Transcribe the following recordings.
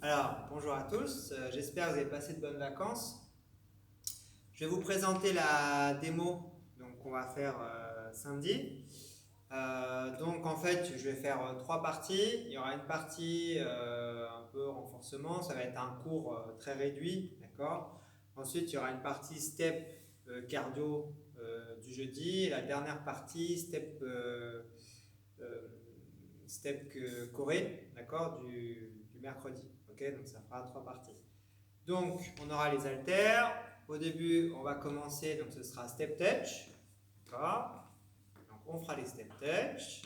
Alors, bonjour à tous, j'espère que vous avez passé de bonnes vacances. Je vais vous présenter la démo qu'on va faire samedi. Donc en fait, je vais faire trois parties. Il y aura une partie un peu renforcement, ça va être un cours très réduit, d'accord. Ensuite, il y aura une partie step cardio du jeudi et la dernière partie euh, step Corée, d'accord, du mercredi. Ok, donc ça fera trois parties. Donc, on aura les haltères. Au début, on va commencer, donc ce sera step touch. D'accord. Donc, on fera les step touch.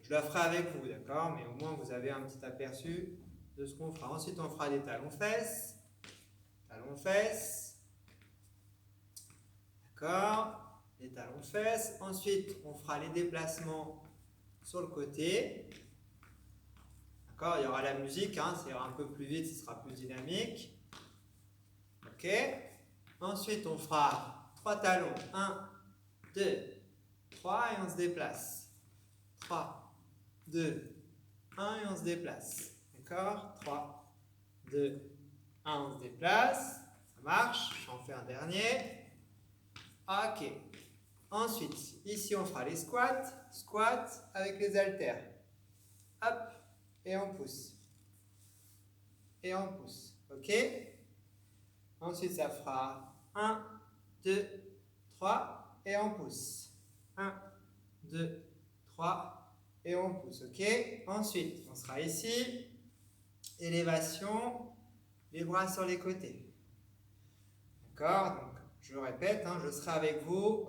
Je la ferai avec vous, d'accord, mais au moins vous avez un petit aperçu de ce qu'on fera. Ensuite, on fera des talons-fesses. Talons-fesses. D'accord. Les talons-fesses. Ensuite, on fera les déplacements sur le côté. D'accord, il y aura la musique, hein, ça ira un peu plus vite, ce sera plus dynamique. Ok. Ensuite, on fera 3 talons. 1, 2, 3 et on se déplace. 3, 2, 1 et on se déplace. D'accord. 3, 2, 1, on se déplace. Ça marche. J'en fais un dernier. Ok. Ensuite, ici, on fera les squats. Squats avec les haltères. Hop. Et on pousse. Et on pousse. Ok. Ensuite, ça fera 1, 2, 3 et on pousse. 1, 2, 3 et on pousse. Ok. Ensuite, on sera ici. Élévation, les bras sur les côtés. D'accord. Donc, je le répète, hein, je serai avec vous.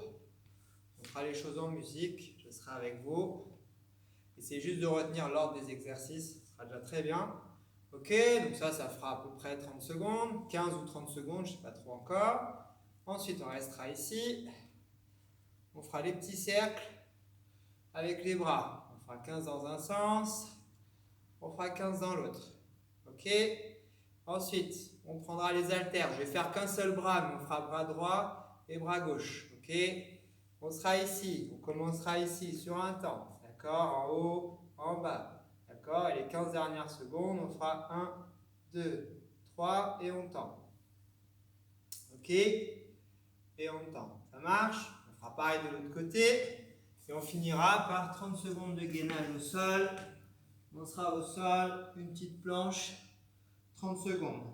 On fera les choses en musique. Je serai avec vous. Essayez juste de retenir l'ordre des exercices. Ce sera déjà très bien. Ok, donc ça fera à peu près 30 secondes, 15 ou 30 secondes, je ne sais pas trop encore. Ensuite, on restera ici. On fera les petits cercles avec les bras. On fera 15 dans un sens, on fera 15 dans l'autre. Ok. Ensuite, on prendra les haltères. Je vais faire qu'un seul bras, mais on fera bras droit et bras gauche. Ok. On sera ici, on commencera ici sur un temps. D'accord. En haut, en bas. D'accord. Et les 15 dernières secondes, on fera 1, 2, 3 et on tend. Ok. Et on tend. Ça marche. On fera pareil de l'autre côté. Et on finira par 30 secondes de gainage au sol. On sera au sol, une petite planche, 30 secondes.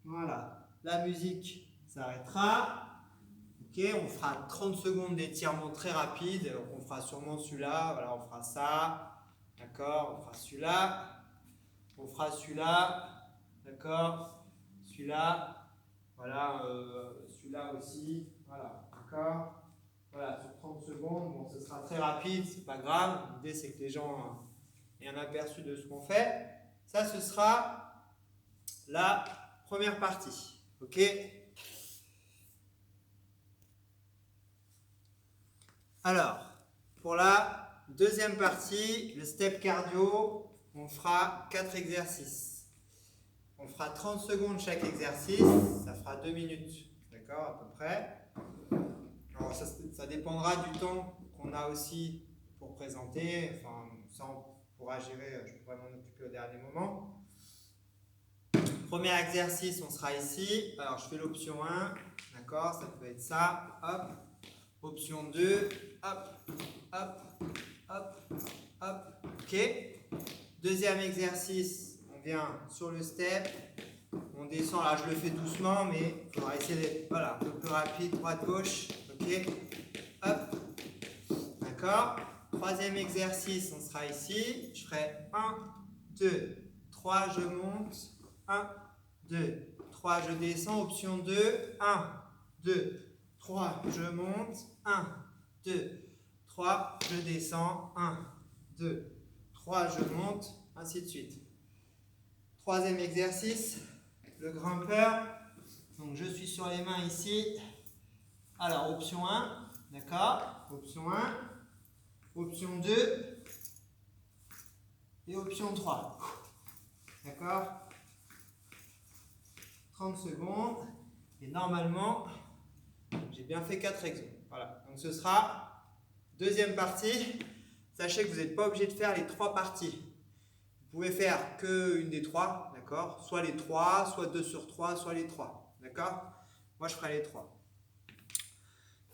Voilà. La musique s'arrêtera. Ok, on fera 30 secondes d'étirement très rapide. On fera sûrement celui-là. Voilà, on fera ça. D'accord. On fera celui-là. On fera celui-là. D'accord. Celui-là. Voilà. Celui-là aussi. Voilà. D'accord. Voilà, sur 30 secondes. Bon, ce sera très rapide. C'est pas grave. L'idée, c'est que les gens aient un aperçu de ce qu'on fait. Ça, ce sera la première partie. Ok. Alors, pour la deuxième partie, le step cardio, on fera 4 exercices. On fera 30 secondes chaque exercice, ça fera 2 minutes, d'accord, à peu près. Alors, ça dépendra du temps qu'on a aussi pour présenter, enfin, ça on pourra gérer, je pourrais m'en occuper au dernier moment. Premier exercice, on sera ici. Alors, je fais l'option 1, d'accord, ça peut être ça, hop. Option 2, hop, hop, hop, hop, ok. Deuxième exercice, on vient sur le step, on descend, là je le fais doucement, mais il faudra essayer d'être voilà, un peu plus rapide, droite-gauche, ok. Hop, d'accord. Troisième exercice, on sera ici, je ferai 1, 2, 3, je monte, 1, 2, 3, je descends, option 2, 1, 2, 3, je monte, 1, 2, 3, je descends, 1, 2, 3, je monte, ainsi de suite. Troisième exercice, le grimpeur. Donc je suis sur les mains ici. Alors option 1, d'accord, option 1, option 2 et option 3. D'accord, 30 secondes. Et normalement, j'ai bien fait 4 exos. Voilà, donc ce sera deuxième partie. Sachez que vous n'êtes pas obligé de faire les 3 parties. Vous pouvez faire qu'une des trois, d'accord? Soit les trois, soit 2 sur 3, soit les trois, d'accord? Moi, je ferai les trois.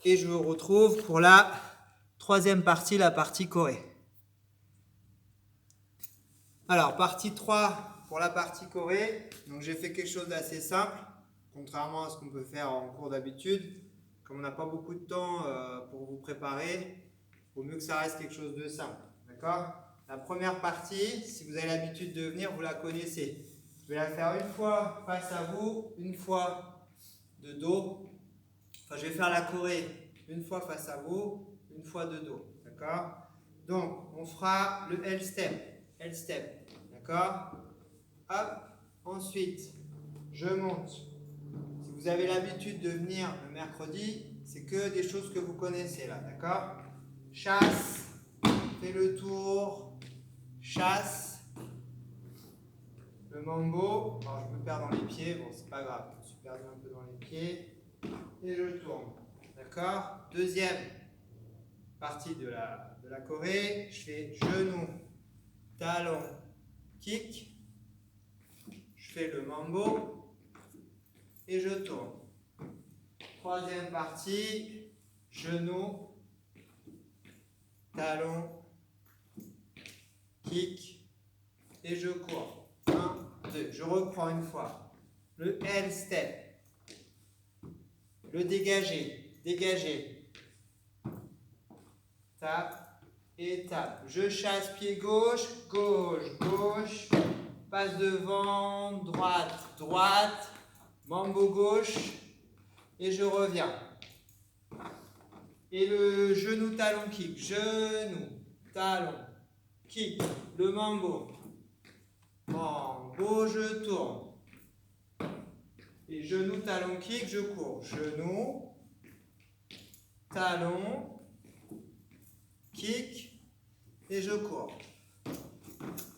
Et je vous retrouve pour la troisième partie, la partie choré. Alors, partie 3 pour la partie choré. Donc, j'ai fait quelque chose d'assez simple, contrairement à ce qu'on peut faire en cours d'habitude. Comme on n'a pas beaucoup de temps pour vous préparer, il vaut mieux que ça reste quelque chose de simple, d'accord? La première partie, si vous avez l'habitude de venir, vous la connaissez. Je vais la faire une fois face à vous, une fois de dos. Enfin, je vais faire la choré une fois face à vous, une fois de dos, d'accord? Donc, on fera le L-step, d'accord? Hop, ensuite, je monte. Si vous avez l'habitude de venir le mercredi, c'est que des choses que vous connaissez là, d'accord? Chasse, fais le tour, chasse, le mambo. Alors, je me perds dans les pieds, bon, c'est pas grave, je me suis perdu un peu dans les pieds. Et je tourne, d'accord? Deuxième partie de la choré, je fais genou, talon, kick. Je fais le mambo et je tourne. Troisième partie, genou, talon, kick et je cours. 1, 2. Je reprends une fois. Le L-step. Le dégagé. Tape et tape. Je chasse pied gauche, gauche. Passe devant, droite. Mambo gauche. Et je reviens. Et le genou, talon, kick. Genou, talon, kick. Le mambo. Mambo, je tourne. Et genou, talon, kick, je cours. Genou, talon, kick, et je cours.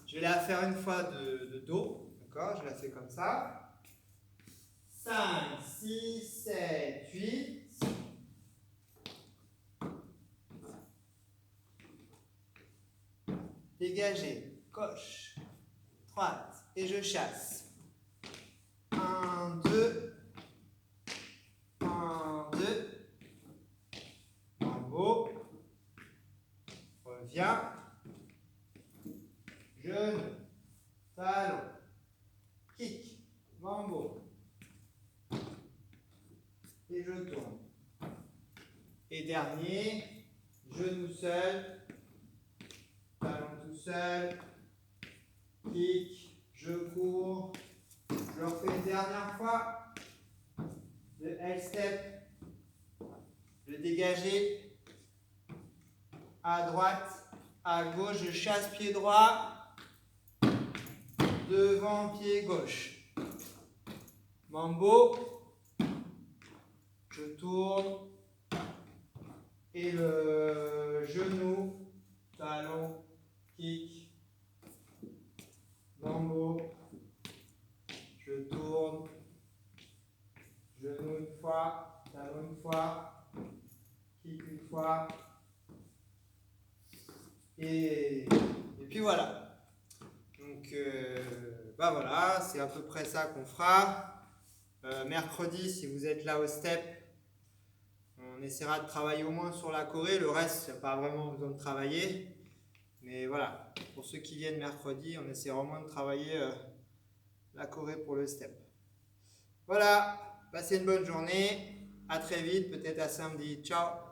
Je vais la faire une fois de dos. D'accord? Je la fais comme ça. 5, 6, 7, 8. Dégagé, gauche, droite, et je chasse. 1, 2. 1, 2. Mambo. Reviens. Genou, talon, kick, mambo. Et je tourne. Et dernier, genou seul, talon tout seul, kick, je cours. Je le refais une dernière fois. Le L-step, le dégagé, à droite, à gauche, je chasse pied droit, devant pied gauche. Mambo, je tourne, et le genou, talon, kick, mambo, je tourne, genou une fois, talon une fois, kick une fois, et puis voilà. Donc, voilà, c'est à peu près ça qu'on fera. Mercredi, si vous êtes là au step, on essaiera de travailler au moins sur la choré. Le reste, il n'y a pas vraiment besoin de travailler. Mais voilà, pour ceux qui viennent mercredi, on essaiera au moins de travailler la choré pour le step. Voilà, passez une bonne journée. À très vite, peut-être à samedi. Ciao!